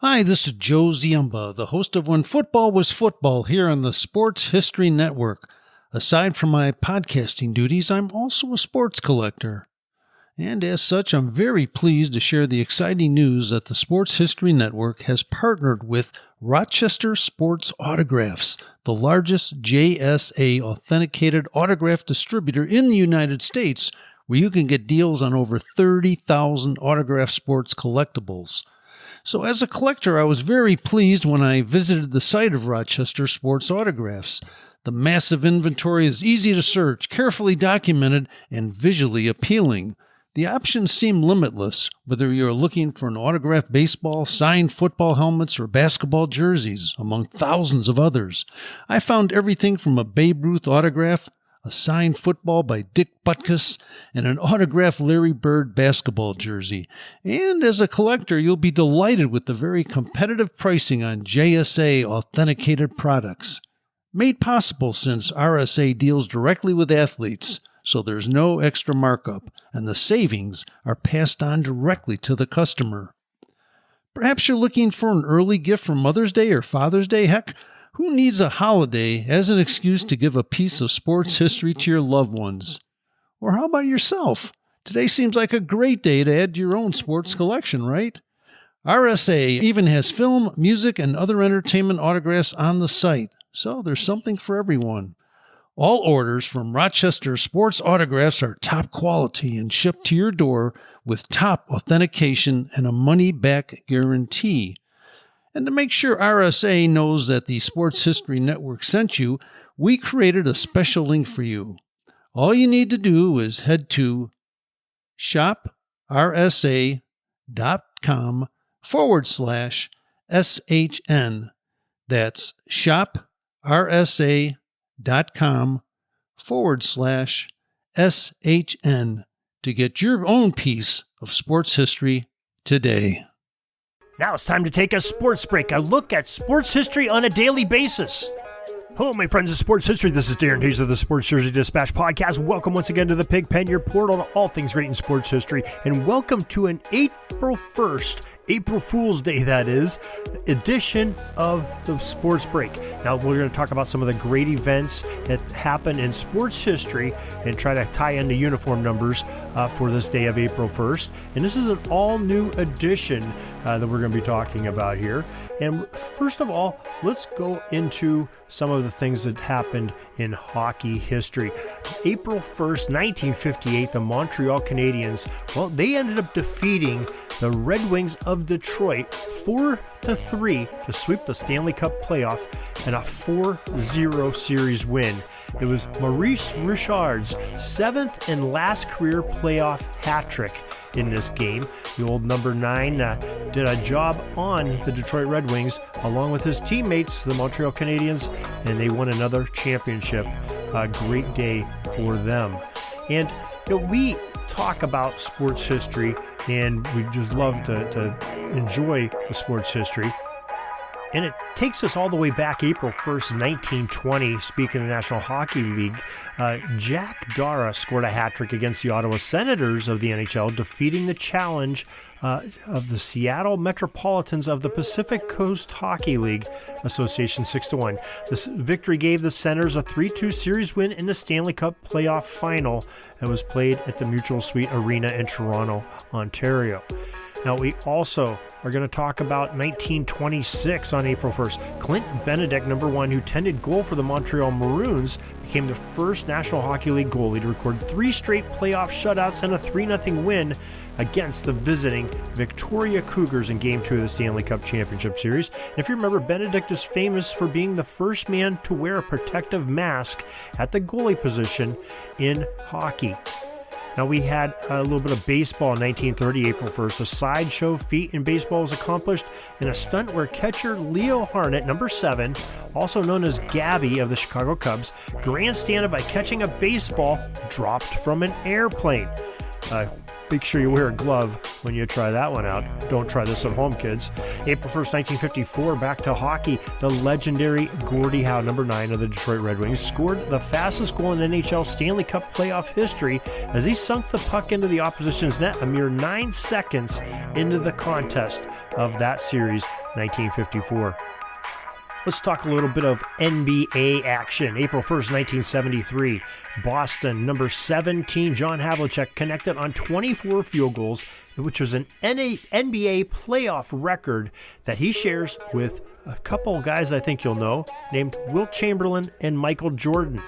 Hi, this is Joe Ziemba, the host of When Football Was Football here on the Sports History Network. Aside from my podcasting duties, I'm also a sports collector. And as such, I'm very pleased to share the exciting news that the Sports History Network has partnered with Rochester Sports Autographs, the largest JSA authenticated autograph distributor in the United States, where you can get deals on over 30,000 autograph sports collectibles. So as a collector, I was very pleased when I visited the site of Rochester Sports Autographs. The massive inventory is easy to search, carefully documented, and visually appealing. The options seem limitless, whether you're looking for an autographed baseball, signed football helmets, or basketball jerseys, among thousands of others. I found everything from a Babe Ruth autograph, a signed football by Dick Butkus, and an autographed Larry Bird basketball jersey. And as a collector, you'll be delighted with the very competitive pricing on JSA authenticated products. Made possible since RSA deals directly with athletes, so there's no extra markup, and the savings are passed on directly to the customer. Perhaps you're looking for an early gift for Mother's Day or Father's Day. Heck, who needs a holiday as an excuse to give a piece of sports history to your loved ones? Or how about yourself? Today seems like a great day to add to your own sports collection, right? RSA even has film, music, and other entertainment autographs on the site, so there's something for everyone. All orders from Rochester Sports Autographs are top quality and shipped to your door with top authentication and a money-back guarantee. And to make sure RSA knows that the Sports History Network sent you, we created a special link for you. All you need to do is head to shoprsa.com/SHN. That's shoprsa.com/SHN to get your own piece of sports history today. Now it's time to take a sports break, a look at sports history on a daily basis. Hello, my friends of sports history. This is Darren Hayes of the Sports Jersey Dispatch podcast. Welcome once again to the Pig Pen, your portal to all things great in sports history. And welcome to an April 1st, April Fool's Day, that is, edition of the Sports Break. Now, we're going to talk about some of the great events that happen in sports history and try to tie into uniform numbers for this day of April 1st. And this is an all-new edition that we're going to be talking about here. And first of all, let's go into some of the things that happened in hockey history. April 1st, 1958, the Montreal Canadiens, well, they ended up defeating the Red Wings of Detroit 4-3 to sweep the Stanley Cup playoff and a 4-0 series win. It was Maurice Richard's 7th and last career playoff hat trick in this game. The old number 9 did a job on the Detroit Red Wings along with his teammates, the Montreal Canadiens, and they won another championship. A great day for them. And we talk about sports history, and we just love to enjoy the sports history. And it takes us all the way back April 1st, 1920. Speaking of the National Hockey League, Jack Dara scored a hat trick against the Ottawa Senators of the NHL, defeating the challenge of the Seattle Metropolitans of the Pacific Coast Hockey League Association 6-1. This victory gave the Senators a 3-2 series win in the Stanley Cup playoff final that was played at the Mutual Suite Arena in Toronto, Ontario. Now, we also are going to talk about 1926 on April 1st. Clint Benedict, number 1, who tended goal for the Montreal Maroons, became the first National Hockey League goalie to record 3 straight playoff shutouts and a 3-0 win against the visiting Victoria Cougars in Game 2 of the Stanley Cup Championship Series. And if you remember, Benedict is famous for being the first man to wear a protective mask at the goalie position in hockey. Now, we had a little bit of baseball in 1930, April 1st. A sideshow feat in baseball was accomplished in a stunt where catcher Leo Harnett, number 7, also known as Gabby of the Chicago Cubs, grandstanded by catching a baseball dropped from an airplane. Make sure you wear a glove when you try that one out. Don't try this at home, kids. April 1st, 1954, back to hockey. The legendary Gordie Howe, number 9 of the Detroit Red Wings, scored the fastest goal in NHL Stanley Cup playoff history as he sunk the puck into the opposition's net a mere 9 seconds into the contest of that series, 1954. Let's talk a little bit of NBA action. April 1st, 1973, Boston, number 17, John Havlicek, connected on 24 field goals, which was an NBA playoff record that he shares with a couple guys I think you'll know, named Wilt Chamberlain and Michael Jordan.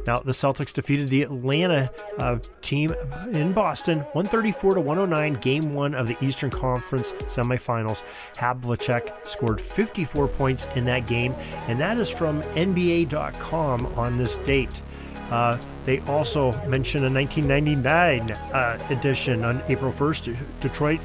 Now, the Celtics defeated the Atlanta team in Boston, 134-109, Game 1 of the Eastern Conference semifinals. Havlicek scored 54 points in that game, and that is from NBA.com on this date. They also mention a 1999 edition on April 1st. Detroit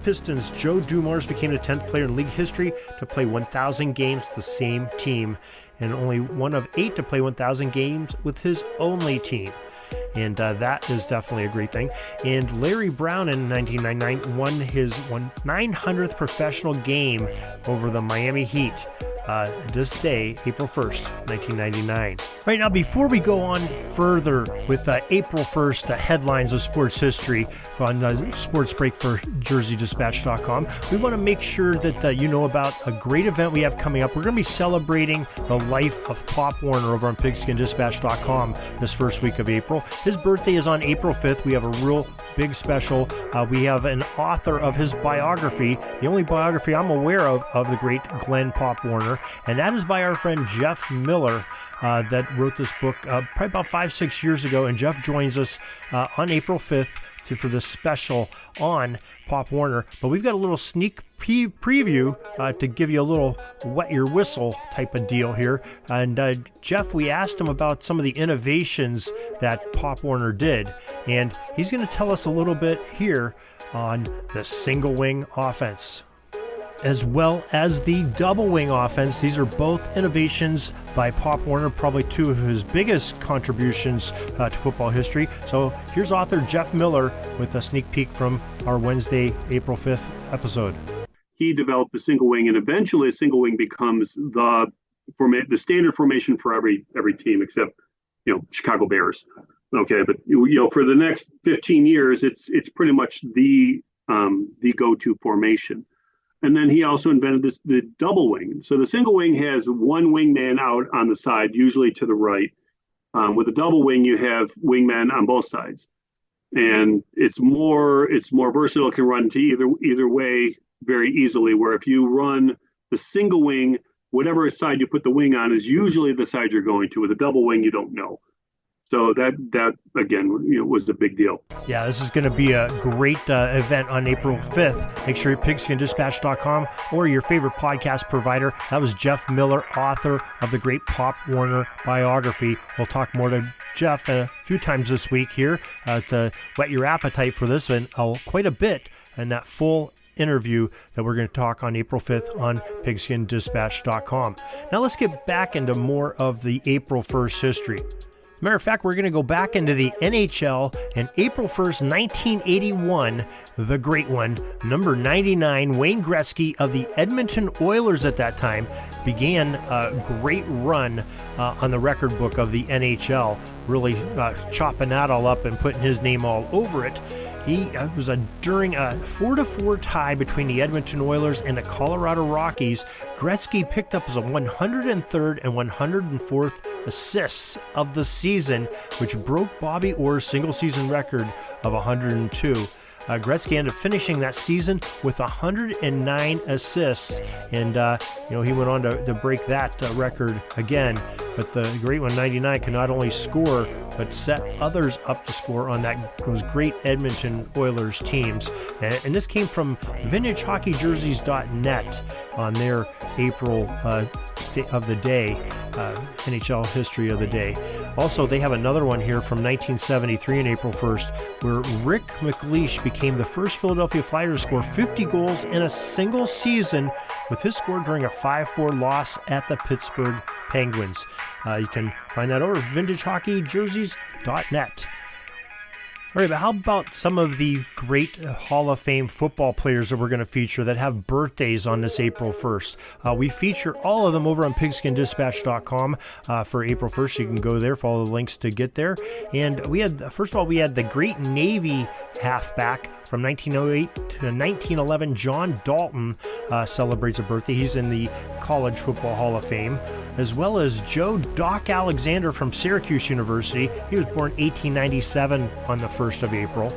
Pistons Joe Dumars became the 10th player in league history to play 1,000 games with the same team, and only one of 8 to play 1,000 games with his only team. And that is definitely a great thing. And Larry Brown in 1999 won his 900th professional game over the Miami Heat. This day, April 1st, 1999. Right now, before we go on further with April 1st headlines of sports history on Sports Break for JerseyDispatch.com, we want to make sure that you know about a great event we have coming up. We're going to be celebrating the life of Pop Warner over on PigskinDispatch.com this first week of April. His birthday is on April 5th. We have a real big special. We have an author of his biography, the only biography I'm aware of the great Glenn Pop Warner, and that is by our friend Jeff Miller that wrote this book probably about 5-6 years ago. And Jeff joins us on April 5th for this special on Pop Warner. But we've got a little sneak preview to give you a little wet your whistle type of deal here. And Jeff, we asked him about some of the innovations that Pop Warner did, and he's going to tell us a little bit here on the single wing offense, as well as the double wing offense. These are both innovations by Pop Warner, probably 2 of his biggest contributions to football history. So here's author Jeff Miller with a sneak peek from our Wednesday, April 5th episode. He developed the single wing, and eventually a single wing becomes the standard formation for every team except, Chicago Bears. Okay, but for the next 15 years, it's pretty much the go-to formation. And then he also invented the double wing. So the single wing has one wingman out on the side, usually to the right. With a double wing, you have wingmen on both sides, and it's more versatile. It can run to either way very easily. Where if you run the single wing, whatever side you put the wing on is usually the side you're going to. With a double wing, you don't know. So that again, was a big deal. Yeah, this is going to be a great event on April 5th. Make sure you're PigskinDispatch.com or your favorite podcast provider. That was Jeff Miller, author of the great Pop Warner biography. We'll talk more to Jeff a few times this week here to whet your appetite for this, and quite a bit in that full interview that we're going to talk on April 5th on PigskinDispatch.com. Now let's get back into more of the April 1st history. Matter of fact, we're going to go back into the NHL, and April 1st, 1981, the great one, number 99, Wayne Gretzky of the Edmonton Oilers at that time, began a great run on the record book of the NHL, really chopping that all up and putting his name all over it. He was during a 4-4 tie between the Edmonton Oilers and the Colorado Rockies. Gretzky picked up his 103rd and 104th assists of the season, which broke Bobby Orr's single-season record of 102. Gretzky ended up finishing that season with 109 assists, and he went on to break that record again. But the great one, 99, can not only score but set others up to score on those great Edmonton Oilers teams. And this came from VintageHockeyJerseys.net on their April of the day, NHL history of the day. Also, they have another one here from 1973 on April 1st, where Rick McLeish became the first Philadelphia Flyer to score 50 goals in a single season, with his score during a 5-4 loss at the Pittsburgh Penguins. You can find that over at VintageHockeyJerseys.net. All right, but how about some of the great Hall of Fame football players that we're going to feature that have birthdays on this April 1st? We feature all of them over on pigskindispatch.com for April 1st. You can go there, follow the links to get there. And we had the great Navy halfback from 1908 to 1911, John Dalton, celebrates a birthday. He's in the College Football Hall of Fame, as well as Joe Doc Alexander from Syracuse University. He was born 1897 on the 1st of April.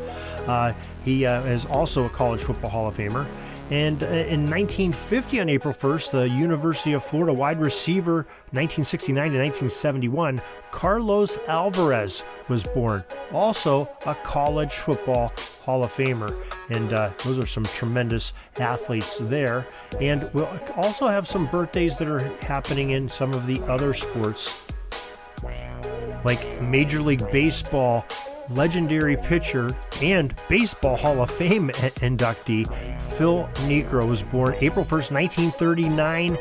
He is also a College Football Hall of Famer. And in 1950, on April 1st, the University of Florida wide receiver, 1969 to 1971, Carlos Alvarez was born. Also a College Football Hall of Famer. And those are some tremendous athletes there. And we'll also have some birthdays that are happening in some of the other sports, like Major League Baseball legendary pitcher and Baseball Hall of Fame inductee Phil Niekro was born April 1st, 1939,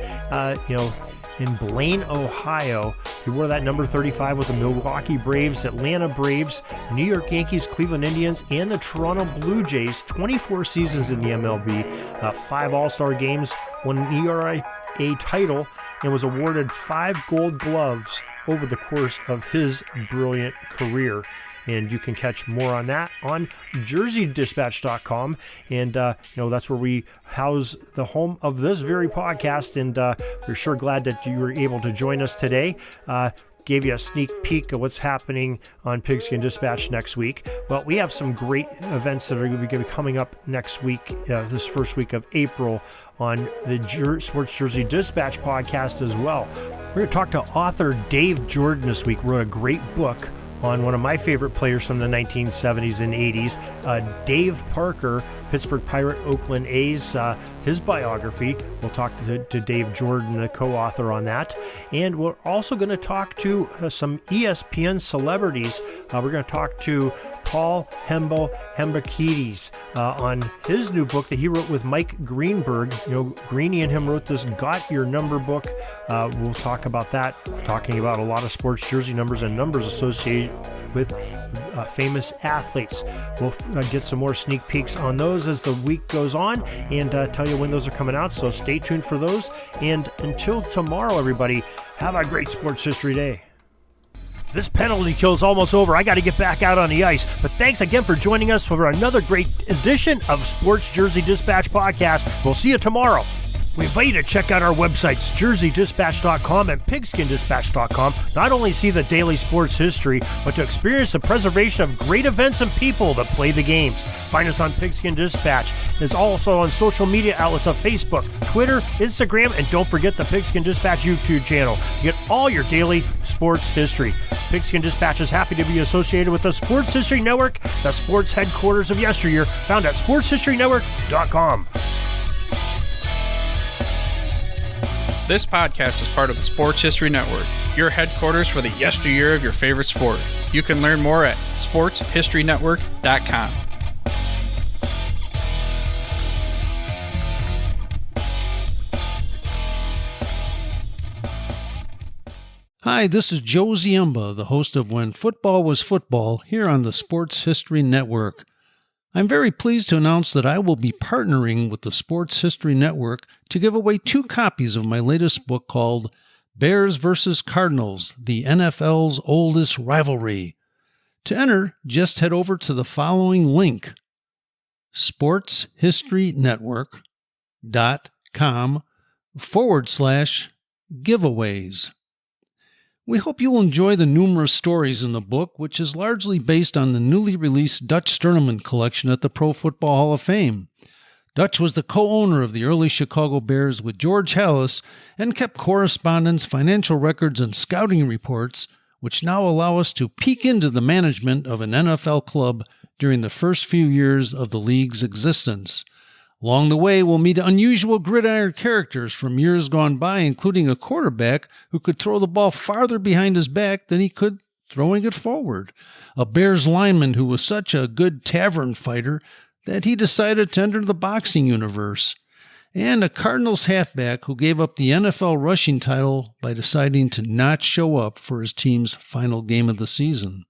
in Blaine, Ohio. He wore that number 35 with the Milwaukee Braves, Atlanta Braves, New York Yankees, Cleveland Indians, and the Toronto Blue Jays. 24 seasons in the MLB, 5 All-Star games, won an ERA title, and was awarded 5 Gold Gloves over the course of his brilliant career. And you can catch more on that on jerseydispatch.com. And, that's where we house the home of this very podcast. And we're sure glad that you were able to join us today. Gave you a sneak peek of what's happening on Pigskin Dispatch next week. Well, we have some great events that are going to be coming up next week, this first week of April, on the Sports Jersey Dispatch podcast as well. We're going to talk to author Dave Jordan this week. Wrote a great book on one of my favorite players from the 1970s and 80s, Dave Parker, Pittsburgh Pirate, Oakland A's, his biography. We'll talk to Dave Jordan, the co-author on that. And we're also going to talk to some ESPN celebrities. We're going to talk to Paul Hembekides on his new book that he wrote with Mike Greenberg. Greeny and him wrote this Got Your Number book. We'll talk about that, talking about a lot of sports jersey numbers and numbers associated with famous athletes. We'll get some more sneak peeks on those as the week goes on and tell you when those are coming out, so stay tuned for those. And until tomorrow, everybody, have a great sports history day. This penalty kill is almost over. I got to get back out on the ice. But thanks again for joining us for another great edition of Sports Jersey Dispatch Podcast. We'll see you tomorrow. We invite you to check out our websites, jerseydispatch.com and pigskindispatch.com. Not only see the daily sports history, but to experience the preservation of great events and people that play the games. Find us on Pigskin Dispatch. It's also on social media outlets of Facebook, Twitter, Instagram, and don't forget the Pigskin Dispatch YouTube channel. You get all your daily sports history. Pigskin Dispatch is happy to be associated with the Sports History Network, the sports headquarters of yesteryear, found at sportshistorynetwork.com. This podcast is part of the Sports History Network, your headquarters for the yesteryear of your favorite sport. You can learn more at sportshistorynetwork.com. Hi, this is Joe Ziemba, the host of When Football Was Football, here on the Sports History Network. I'm very pleased to announce that I will be partnering with the Sports History Network to give away 2 copies of my latest book called Bears vs. Cardinals, the NFL's Oldest Rivalry. To enter, just head over to the following link, sportshistorynetwork.com/giveaways. We hope you'll enjoy the numerous stories in the book, which is largely based on the newly released Dutch Sterneman collection at the Pro Football Hall of Fame. Dutch was the co-owner of the early Chicago Bears with George Halas and kept correspondence, financial records, and scouting reports, which now allow us to peek into the management of an NFL club during the first few years of the league's existence. Along the way, we'll meet unusual gridiron characters from years gone by, including a quarterback who could throw the ball farther behind his back than he could throwing it forward, a Bears lineman who was such a good tavern fighter that he decided to enter the boxing universe, and a Cardinals halfback who gave up the NFL rushing title by deciding to not show up for his team's final game of the season.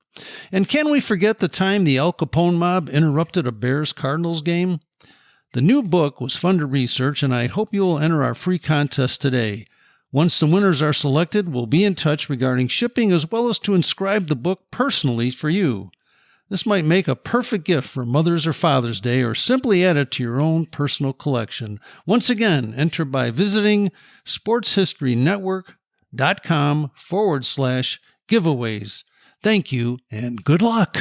And can we forget the time the Al Capone mob interrupted a Bears-Cardinals game? The new book was fun to research, and I hope you will enter our free contest today. Once the winners are selected, we'll be in touch regarding shipping as well as to inscribe the book personally for you. This might make a perfect gift for Mother's or Father's Day, or simply add it to your own personal collection. Once again, enter by visiting sportshistorynetwork.com/giveaways. Thank you and good luck.